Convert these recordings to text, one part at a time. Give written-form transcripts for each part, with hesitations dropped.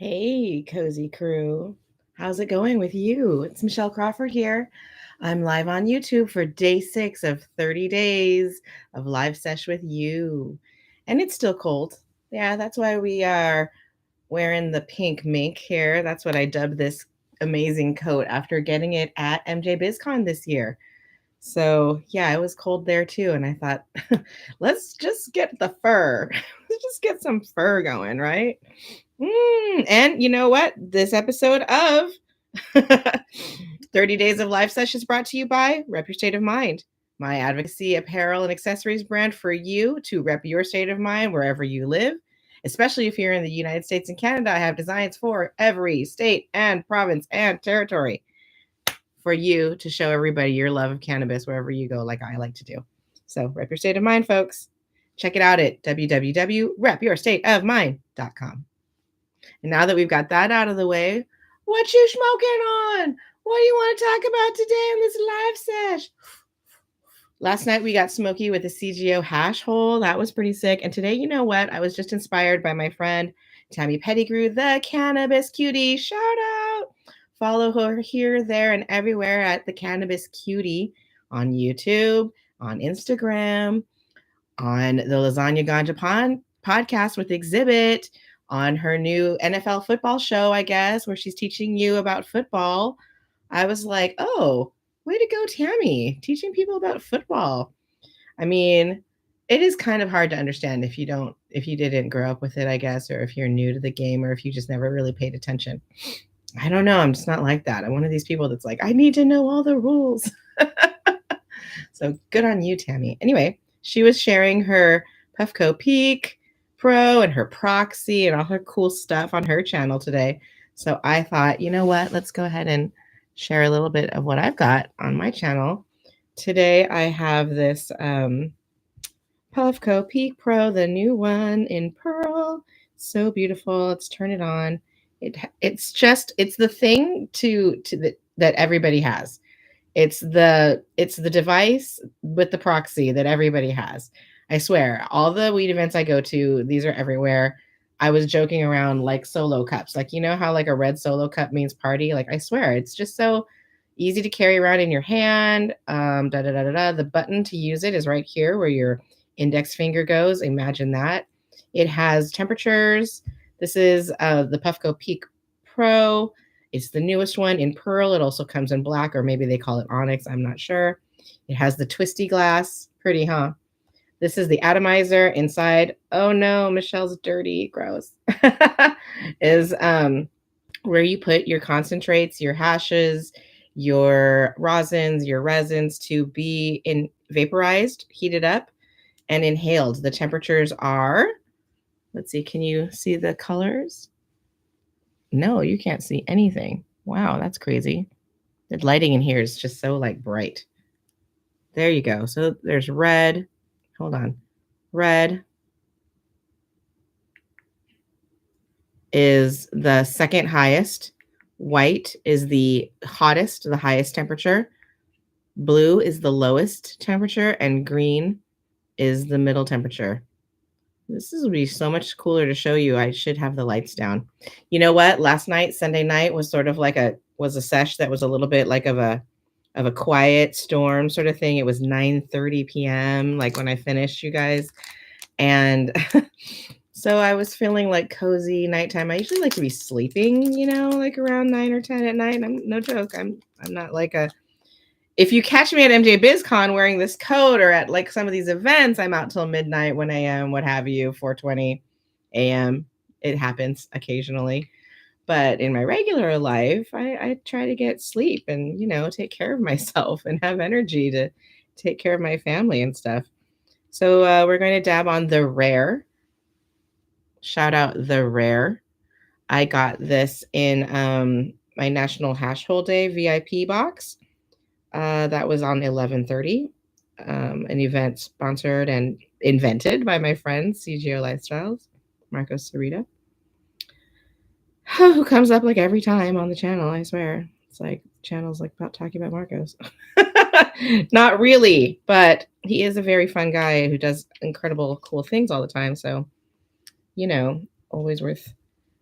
Hey, cozy crew. How's it going with you? It's Michelle Crawford here. I'm live on YouTube for day 6 of 30 days of live sesh with you. And it's still cold. Yeah, that's why we are wearing the pink mink here. That's what I dubbed this amazing coat after getting it at MJ BizCon this year. So, yeah, it was cold there too. And I thought, let's just get the fur. Let's just get some fur going, right? And you know what? This episode of 30 Days of Life Sesh is brought to you by Rep Your State of Mind, my advocacy apparel and accessories brand for you to rep your state of mind wherever you live. Especially if you're in the United States and Canada, I have designs for every state and province and territory for you to show everybody your love of cannabis wherever you go, like I like to do. So, rep your state of mind, folks. Check it out at www.repyourstateofmind.com. And now that we've got that out of the way, what you smoking on? What do you want to talk about today in this live sesh? Last night we got smoky with the CGO hash hole. That was pretty sick. And today, you know what? I was just inspired by my friend Tammy Pettigrew, the Cannabis Cutie. Shout out. Follow her here, there, and everywhere at the Cannabis Cutie on YouTube, on Instagram, on the Lasagna Ganja podcast with Exhibit, on her new NFL football show, I guess, where she's teaching you about football. I was like, oh, way to go, Tammy, teaching people about football. I mean, it is kind of hard to understand if you didn't grow up with it, I guess, or if you're new to the game, or if you just never really paid attention. I don't know. I'm just not like that. I'm one of these people that's like, I need to know all the rules. So good on you, Tammy. Anyway, she was sharing her Puffco Peak Pro and her proxy and all her cool stuff on her channel today. So I thought, you know what? Let's go ahead and share a little bit of what I've got on my channel. Today I have this Puffco Peak Pro, the new one in pearl. So beautiful. Let's turn it on. It's the thing that everybody has. It's the device with the proxy that everybody has. I swear, all the weed events I go to, these are everywhere. I was joking around like solo cups. Like, you know how like a red solo cup means party? Like, I swear, it's just so easy to carry around in your hand. The button to use it is right here where your index finger goes. Imagine that. It has temperatures. This is the Puffco Peak Pro. It's the newest one in pearl. It also comes in black, or maybe they call it onyx. I'm not sure. It has the twisty glass. Pretty, huh? This is the atomizer inside. Oh no, Michelle's dirty. Gross. Is where you put your concentrates, your hashes, your rosins, your resins to be vaporized, heated up, and inhaled. The temperatures are, let's see, can you see the colors? No, you can't see anything. Wow, that's crazy. The lighting in here is just so like bright. There you go. So there's red. Hold on. Red is the second highest. White is the hottest, the highest temperature. Blue is the lowest temperature, and green is the middle temperature. This will be so much cooler to show you. I should have the lights down. You know what? Last night, Sunday night, was sort of like a sesh that was a little bit like of a quiet storm sort of thing. It was 9:30 p.m. like when I finished, you guys. And so I was feeling like cozy nighttime. I usually like to be sleeping, like around 9 or 10 at night. I'm no joke. I'm not like a, if you catch me at MJ BizCon wearing this coat or at like some of these events, I'm out till midnight, 1 a.m., what have you, 4:20 a.m. It happens occasionally. But in my regular life, I try to get sleep and, take care of myself and have energy to take care of my family and stuff. So we're going to dab on the Rare. Shout out the Rare. I got this in my National Hash Hole Day VIP box. That was on 11/30, an event sponsored and invented by my friend CGO Lifestyles, Marcos Sarita, who comes up like every time on the channel. I swear, it's like channel's like about talking about Marcos. Not really, but he is a very fun guy who does incredible, cool things all the time. So, always worth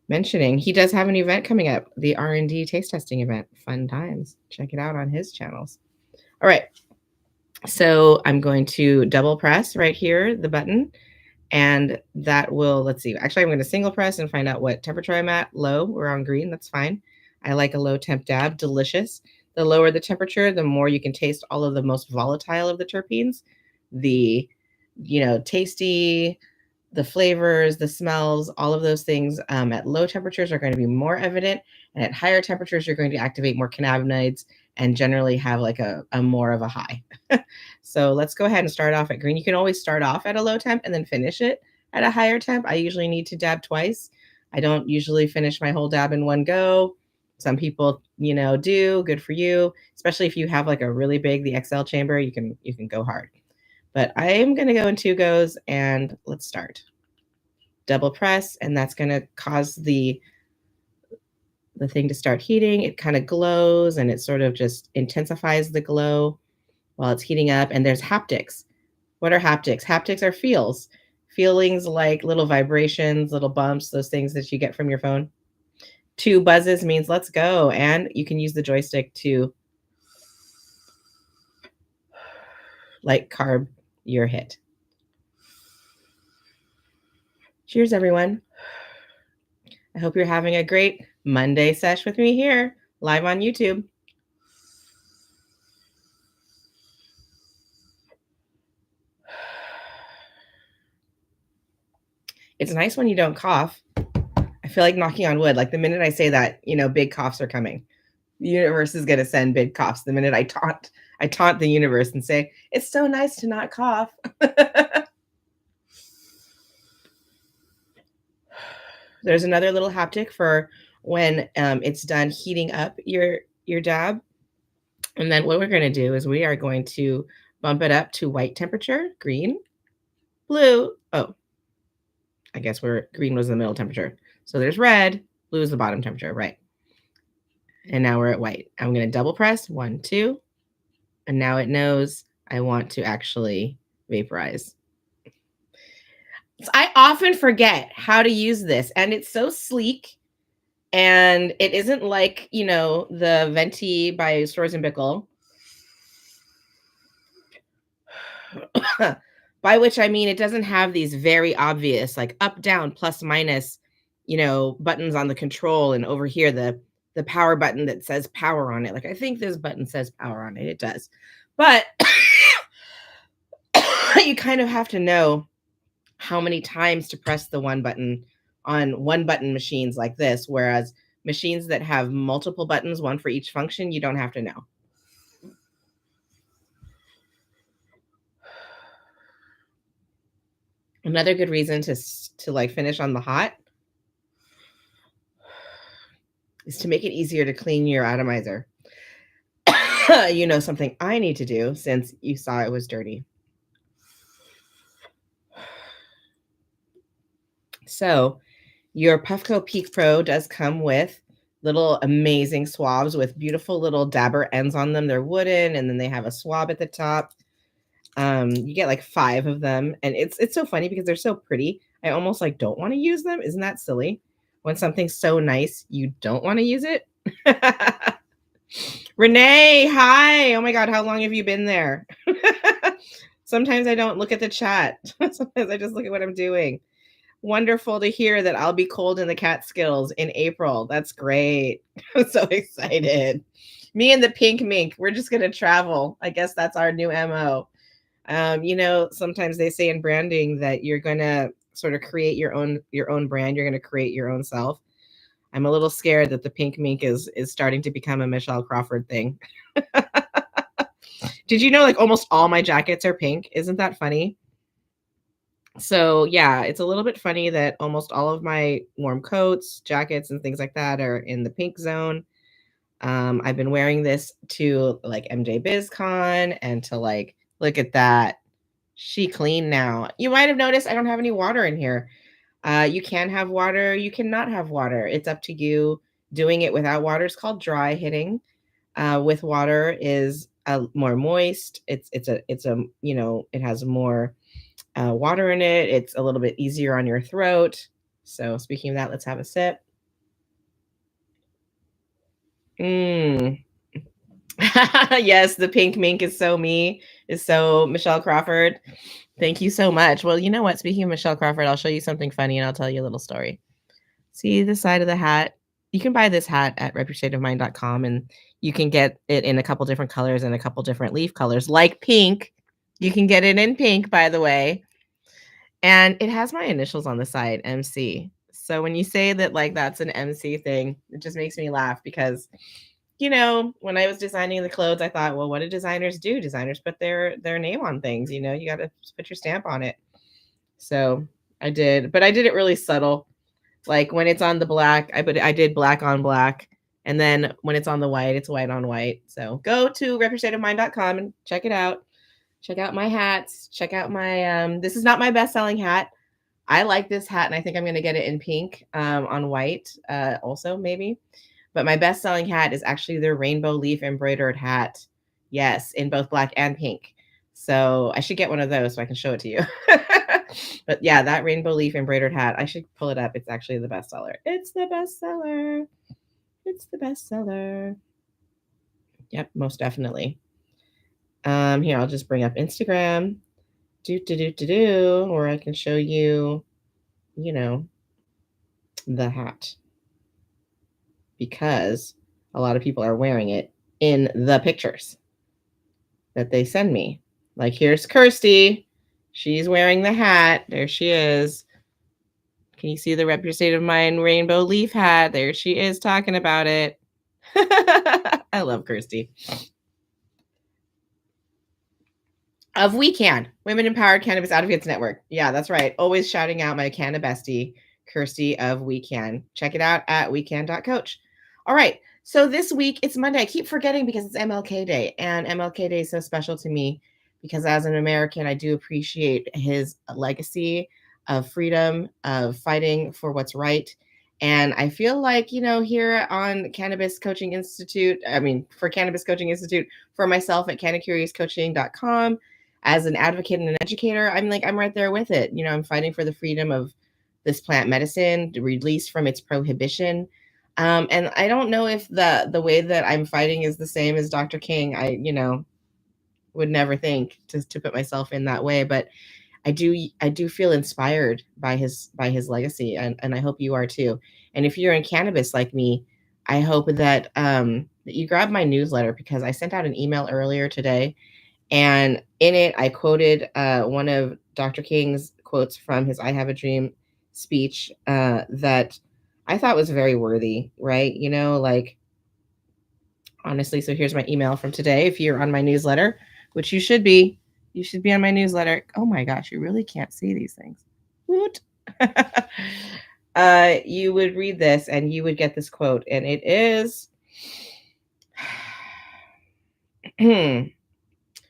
mentioning, he does have an event coming up, the R&D taste testing event. Fun times. Check it out on his channels. All right. So I'm going to double press right here, the button, and that will, let's see, actually I'm going to single press and find out what temperature I'm at. Low, we're on green, that's fine. I like a low temp dab, delicious. The lower the temperature, the more you can taste all of the most volatile of the terpenes, the, tasty, the flavors, the smells, all of those things at low temperatures are going to be more evident. And at higher temperatures, you're going to activate more cannabinoids and generally have like a more of a high. So let's go ahead and start off at green. You can always start off at a low temp and then finish it at a higher temp. I usually need to dab twice. I don't usually finish my whole dab in one go. Some people, do. Good for you. Especially if you have like a really big, the XL chamber, you can go hard. But I am going to go in 2 goes, and let's start. Double press, and that's going to cause the thing to start heating. It kind of glows, and it sort of just intensifies the glow while it's heating up. And there's haptics. What are haptics? Haptics are feels. Feelings like little vibrations, little bumps, those things that you get from your phone. 2 buzzes means let's go. And you can use the joystick to light carb your hit. Cheers, everyone. I hope you're having a great Monday sesh with me here, live on YouTube. It's nice when you don't cough. I feel like knocking on wood. Like the minute I say that, big coughs are coming. The universe is going to send big coughs. The minute I taunt the universe and say, it's so nice to not cough. There's another little haptic for when it's done heating up your dab. And then what we're going to do is we are going to bump it up to white temperature, green, blue. Oh, I guess green was the middle temperature. So there's red, blue is the bottom temperature, right? And now we're at white. I'm going to double press 1, 2. And now it knows I want to actually vaporize. I often forget how to use this, and it's so sleek, and it isn't like, the Venti by Storz & Bickel, by which I mean it doesn't have these very obvious like up, down, plus, minus, buttons on the control, and over here the power button that says power on it. Like I think this button says power on it. It does. But you kind of have to know how many times to press the one button on one button machines like this, whereas machines that have multiple buttons, one for each function, you don't have to know. Another good reason to like finish on the hot is to make it easier to clean your atomizer. Something I need to do since you saw it was dirty. So your Puffco Peak Pro does come with little amazing swabs with beautiful little dabber ends on them. They're wooden, and then they have a swab at the top. You get like 5 of them, and it's so funny because they're so pretty. I almost like don't want to use them. Isn't that silly? When something's so nice, you don't want to use it. Renee, hi. Oh my God, how long have you been there? Sometimes I don't look at the chat. Sometimes I just look at what I'm doing. Wonderful to hear that I'll be cold in the Catskills in April. That's great. I'm so excited. Me and the pink mink, we're just going to travel. I guess that's our new MO. Sometimes they say in branding that you're going to sort of create your own brand. You're going to create your own self. I'm a little scared that the pink mink is starting to become a Michelle Crawford thing. Did you know like almost all my jackets are pink? Isn't that funny? So yeah, it's a little bit funny that almost all of my warm coats, jackets, and things like that are in the pink zone. I've been wearing this to like MJ BizCon and to like, look at that. She clean now. You might have noticed I don't have any water in here. You can have water. You cannot have water. It's up to you. Doing it without water is called dry hitting. With water is more moist. It has more water in it. It's a little bit easier on your throat. So speaking of that, let's have a sip. Mm. Yes, the pink mink is so me, is so Michelle Crawford. Thank you so much. Well, you know what? Speaking of Michelle Crawford, I'll show you something funny and I'll tell you a little story. See the side of the hat? You can buy this hat at representativemind.com and you can get it in a couple different colors and a couple different leaf colors, like pink. You can get it in pink, by the way. And it has my initials on the side, MC. So when you say that like that's an MC thing, it just makes me laugh because when I was designing the clothes, I thought, well, what do designers do? Designers put their name on things, you got to put your stamp on it. So I did, but I did it really subtle. Like when it's on the black, I did black on black. And then when it's on the white, it's white on white. So go to representativemind.com and check it out. Check out my hats. Check out my this is not my best-selling hat. I like this hat and I think I'm going to get it in pink on white also maybe. But my best-selling hat is actually their rainbow leaf embroidered hat. Yes, in both black and pink. So I should get one of those so I can show it to you. But yeah, that rainbow leaf embroidered hat, I should pull it up. It's actually the bestseller. It's the bestseller. It's the bestseller. Yep, most definitely. Here, I'll just bring up Instagram. Or I can show you, the hat. Because a lot of people are wearing it in the pictures that they send me. Like here's Kirsty. She's wearing the hat. There she is. Can you see the Representative Mind rainbow leaf hat? There she is talking about it. I love Kirsty. Of We Can, Women Empowered Cannabis Advocates Network. Yeah, that's right. Always shouting out my Canna bestie, Kirsty of We Can. Check it out at wecan.coach. All right. So this week, it's Monday. I keep forgetting because it's MLK Day. And MLK Day is so special to me because as an American, I do appreciate his legacy of freedom, of fighting for what's right. And I feel like, here on Cannabis Coaching Institute, for Cannabis Coaching Institute, for myself at cannacuriouscoaching.com, as an advocate and an educator, I'm right there with it. I'm fighting for the freedom of this plant medicine, released from its prohibition. And I don't know if the way that I'm fighting is the same as Dr. King. I, would never think to put myself in that way, but I do feel inspired by his legacy, and I hope you are too. And if you're in cannabis like me, I hope that that you grab my newsletter because I sent out an email earlier today. And in it, I quoted one of Dr. King's quotes from his I Have a Dream speech that I thought was very worthy, right? Honestly, so here's my email from today. If you're on my newsletter, which you should be on my newsletter. Oh my gosh, you really can't see these things. Woot. You would read this and you would get this quote. And it is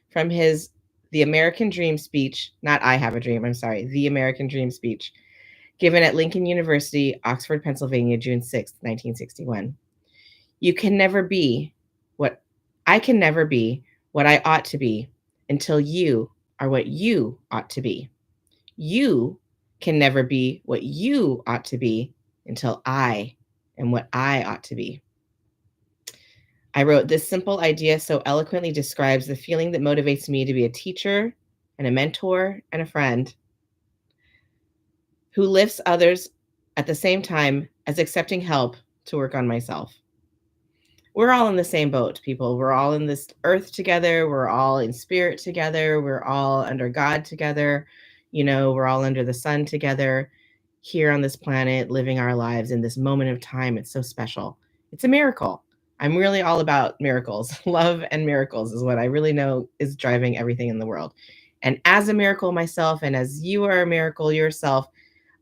from The American Dream speech, not I Have a Dream, I'm sorry, The American Dream speech, given at Lincoln University, Oxford, Pennsylvania, June 6th, 1961. I can never be what I ought to be until you are what you ought to be. You can never be what you ought to be until I am what I ought to be. I wrote, this simple idea so eloquently describes the feeling that motivates me to be a teacher and a mentor and a friend who lifts others at the same time as accepting help to work on myself. We're all in the same boat, people. We're all in this earth together. We're all in spirit together. We're all under God together. We're all under the sun together here on this planet, living our lives in this moment of time. It's so special. It's a miracle. I'm really all about miracles. Love and miracles is what I really know is driving everything in the world. And as a miracle myself, and as you are a miracle yourself,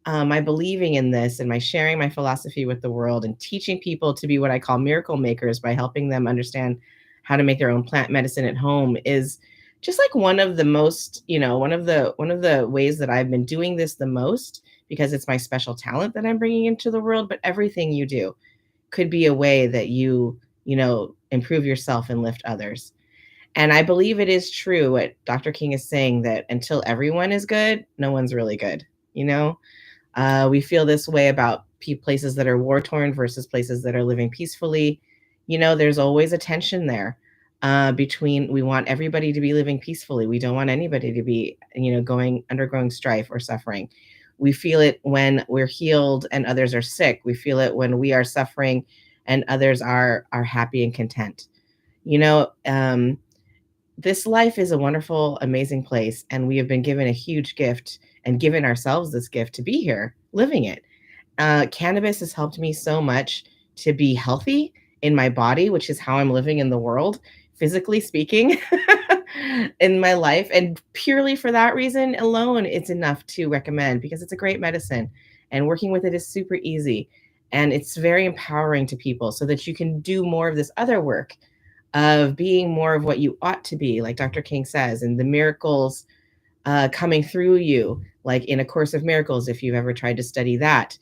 my believing in this and my sharing my philosophy with the world and teaching people to be what I call miracle makers by helping them understand how to make their own plant medicine at home is just like one of the most, one of the ways that I've been doing this the most, because it's my special talent that I'm bringing into the world. But everything you do could be a way that you improve yourself and lift others. And I believe it is true what Dr. King is saying, that until everyone is good, no one's really good. We feel this way about places that are war torn versus places that are living peacefully. There's always a tension there between we want everybody to be living peacefully. We don't want anybody to be, undergoing strife or suffering. We feel it when we're healed and others are sick. We feel it when we are suffering and others are happy and content. You know, um, this life is a wonderful, amazing place, and we have been given a huge gift and given ourselves this gift to be here living it. Cannabis has helped me so much to be healthy in my body, which is how I'm living in the world, physically speaking, in my life. And purely for that reason alone, it's enough to recommend because it's a great medicine and working with it is super easy. And it's very empowering to people so that you can do more of this other work of being more of what you ought to be, like Dr. King says, and the miracles coming through you, like in A Course of Miracles, if you've ever tried to study that,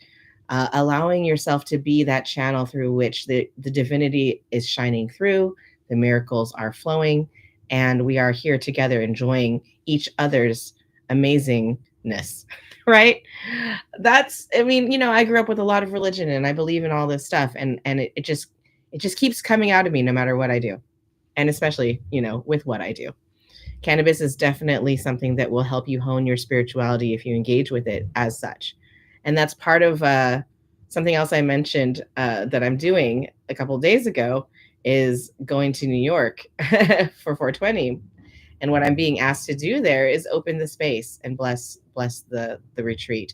allowing yourself to be that channel through which the divinity is shining through, the miracles are flowing, and we are here together enjoying each other's amazingness, right? I grew up with a lot of religion and I believe in all this stuff, and it just keeps coming out of me no matter what I do, and especially, with what I do. Cannabis is definitely something that will help you hone your spirituality if you engage with it as such. And that's part of something else I mentioned that I'm doing a couple of days ago is going to New York for 420. And what I'm being asked to do there is open the space and bless the retreat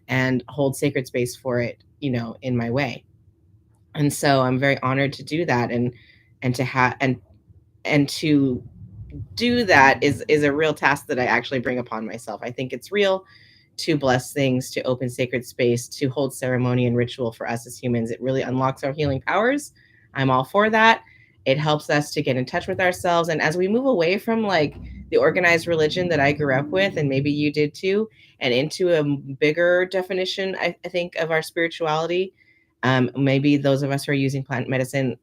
and hold sacred space for it, in my way. And so I'm very honored to do that and to have and to do that is a real task that I actually bring upon myself. I think it's real to bless things, to open sacred space, to hold ceremony and ritual for us as humans. It really unlocks our healing powers. I'm all for that. It helps us to get in touch with ourselves. And as we move away from like the organized religion that I grew up with, and maybe you did too, and into a bigger definition, I think, of our spirituality, maybe those of us who are using plant medicine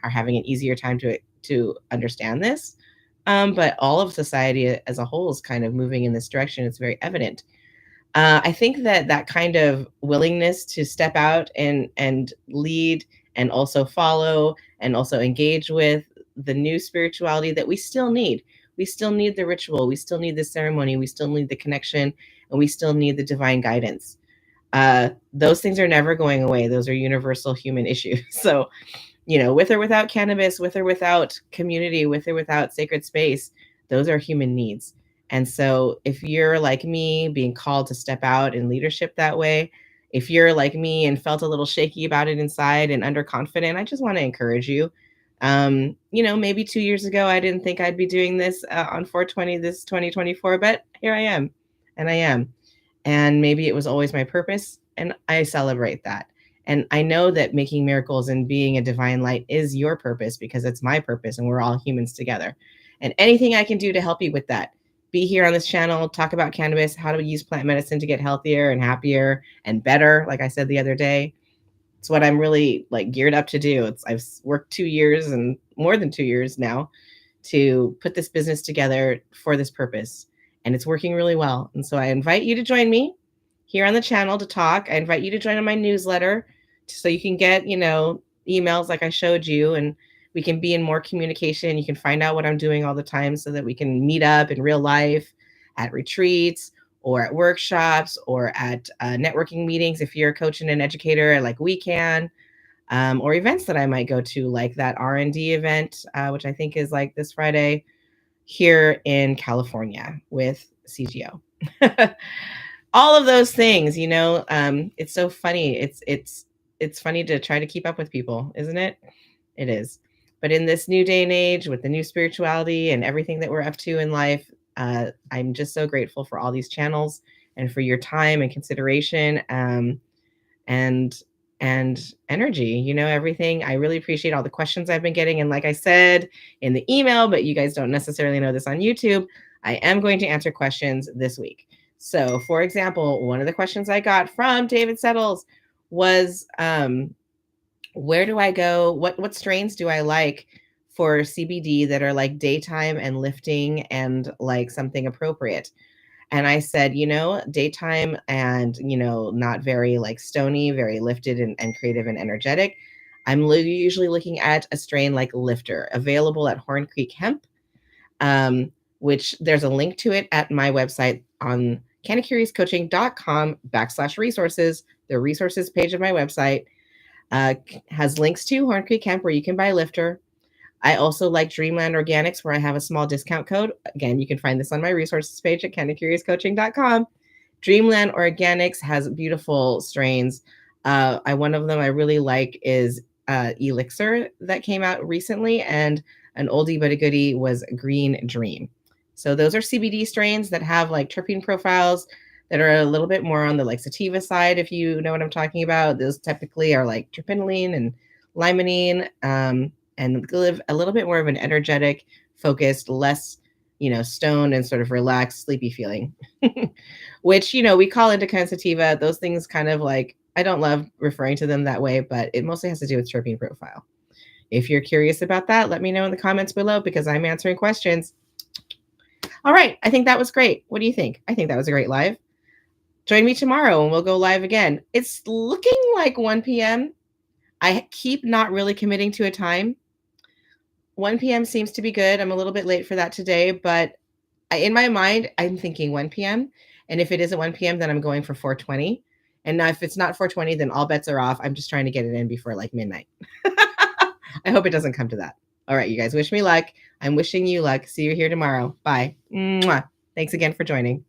are having an easier time to understand this. But all of society as a whole is kind of moving in this direction. It's very evident. I think that kind of willingness to step out and lead and also follow and also engage with the new spirituality that we still need. We still need the ritual. We still need the ceremony. We still need the connection, and we still need the divine guidance. Those things are never going away. Those are universal human issues. So with or without cannabis, with or without community, with or without sacred space, those are human needs. And so if you're like me, being called to step out in leadership that way, if you're like me and felt a little shaky about it inside and underconfident, I just want to encourage you. Maybe 2 years ago, I didn't think I'd be doing this on 420 this 2024, but here I am, and I am. And maybe it was always my purpose, and I celebrate that. And I know that making miracles and being a divine light is your purpose because it's my purpose and we're all humans together. And anything I can do to help you with that, be here on this channel, talk about cannabis, how to use plant medicine to get healthier and happier and better, like I said the other day. It's what I'm really like geared up to do. I've worked 2 years and more than 2 years now to put this business together for this purpose. And it's working really well. And so I invite you to join me here on the channel to talk. I invite you to join on my newsletter so you can get, emails like I showed you, and we can be in more communication. You can find out what I'm doing all the time so that we can meet up in real life at retreats or at workshops or at networking meetings if you're a coach and an educator like we can, or events that I might go to, like that R&D event, which I think is like this Friday here in California with CGO. All of those things, it's so funny. It's funny to try to keep up with people, isn't it? It is. But in this new day and age with the new spirituality and everything that we're up to in life, I'm just so grateful for all these channels and for your time and consideration, and energy, everything. I really appreciate all the questions I've been getting. And like I said in the email, but you guys don't necessarily know this on YouTube, I am going to answer questions this week. So for example, one of the questions I got from David Settles was, where do I go? What strains do I like for CBD that are like daytime and lifting and like something appropriate? And I said, daytime and, not very like stony, very lifted and creative and energetic. I'm usually looking at a strain like Lifter, available at Horn Creek Hemp, which there's a link to it at my website on cannacuriouscoaching.com/resources. The resources page of my website has links to Horn Creek Hemp where you can buy Lifter. I also like Dreamland Organics, where I have a small discount code. Again, you can find this on my resources page at cannacuriouscoaching.com. Dreamland Organics has beautiful strains. One of them I really like is Elixir that came out recently, and an oldie but a goodie was Green Dream. So those are CBD strains that have like terpene profiles that are a little bit more on the like sativa side, if you know what I'm talking about. Those typically are like terpinolene and limonene, and give a little bit more of an energetic, focused, less, stoned and sort of relaxed, sleepy feeling, which, we call indica sativa. Those things kind of like, I don't love referring to them that way, but it mostly has to do with terpene profile. If you're curious about that, let me know in the comments below because I'm answering questions. All right. I think that was great. What do you think? I think that was a great live. Join me tomorrow and we'll go live again. It's looking like 1 p.m. I keep not really committing to a time. 1 p.m. seems to be good. I'm a little bit late for that today, but in my mind, I'm thinking 1 p.m. And if it isn't 1 p.m., then I'm going for 4:20. And now if it's not 4:20, then all bets are off. I'm just trying to get it in before like midnight. I hope it doesn't come to that. All right, you guys, wish me luck. I'm wishing you luck. See you here tomorrow. Bye. Mwah. Thanks again for joining.